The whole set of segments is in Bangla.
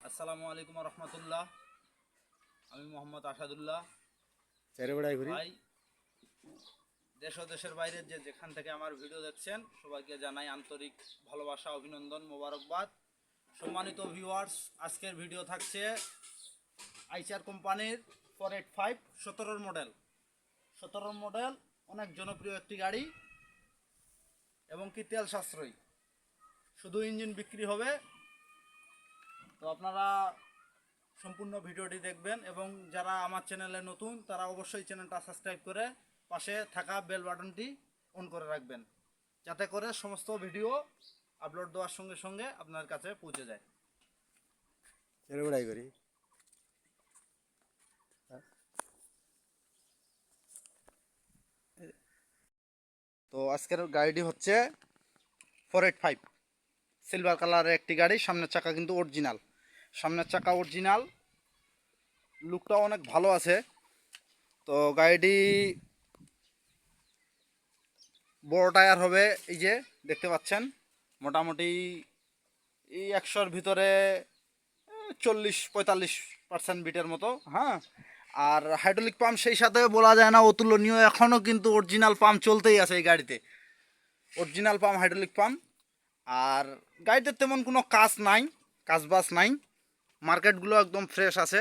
আসসালামু আলাইকুম রহমতুল্লাহ। আমি মোহাম্মদ আসাদুল্লাহ। ভাই, দেশ ও দেশের বাইরে যেখান থেকে আমার ভিডিও দেখছেন সবাইকে জানাই আন্তরিক ভালোবাসা, অভিনন্দন, মোবারকবাদ। সম্মানিত ভিউয়ার্স, আজকের ভিডিও থাকছে আইচার কোম্পানির 485 17 মডেল অনেক জনপ্রিয় একটি গাড়ি এবং কি তেল সাশ্রয়ী, শুধু ইঞ্জিন বিক্রি হবে। তো আপনারা সম্পূর্ণ ভিডিওটি দেখবেন এবং যারা আমার চ্যানেলে নতুন তারা অবশ্যই চ্যানেলটা সাবস্ক্রাইব করে পাশে থাকা বেল বাটনটি অন করে রাখবেন, যাতে করে সমস্ত ভিডিও আপলোড দেওয়ার সঙ্গে সঙ্গে আপনার কাছে পৌঁছে যায়। তো আজকের গাড়িটি হচ্ছে 485 সিলভার কালারের একটি গাড়ি। সামনের চাকা কিন্তু অরিজিনাল, লুকটা অনেক ভালো আছে। তো গাড়িটি বড় টায়ার হবে, এই যে দেখতে পাচ্ছেন, মোটামুটি এই 100-র ভিতরে 40-45% বিটের মতো। হ্যাঁ, আর হাইড্রোলিক পাম্প সেই সাথে বলা যায় না অতুলনীয়, এখনও কিন্তু অরিজিনাল পাম্প চলতেই আছে এই গাড়িতে, অরিজিনাল পাম্প, হাইড্রোলিক পাম্প। আর গাড়িতে তেমন কোনো কাজবাজ নাই, মার্কেটগুলো একদম ফ্রেশ আছে।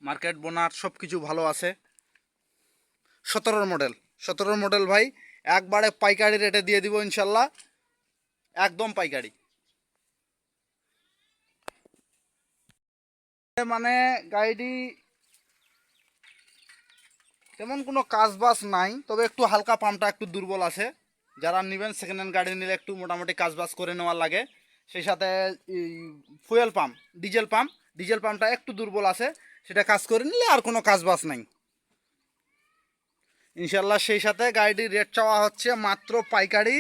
মার্কেট বোনার সব কিছু ভালো আছে। 17 মডেল ভাই, একবারে পাইকারি রেটে দিয়ে দিব ইনশাল্লাহ, একদম পাইকারি। মানে গাড়িটি তেমন কোনো কাজবাজ নাই, তবে একটু হালকা পাম্পটা একটু দুর্বল আছে। যারা নেবেন সেকেন্ড হ্যান্ড গাড়ি নিলে একটু মোটামুটি কাজবাজ করে নেওয়ার লাগে। সেই সাথে ফুয়েল পাম্প, ডিজেল পাম্পটা একটু দুর্বল আছে, সেটা কাজ করে নিলে আর কোনো কাজবাজ নাই ইনশাল্লাহ। সেই সাথে গাড়িটির রেট চাওয়া হচ্ছে মাত্র পাইকারি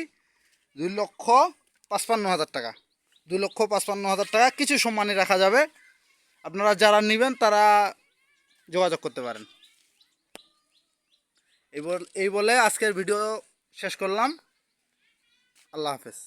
2,55,000 টাকা। 2,55,000 টাকা, কিছু সম্মানী রাখা যাবে। আপনারা যারা নেবেন তারা যোগাযোগ করতে পারেন। এই বলে আজকের ভিডিও শেষ করলাম। আল্লাহ হাফেজ।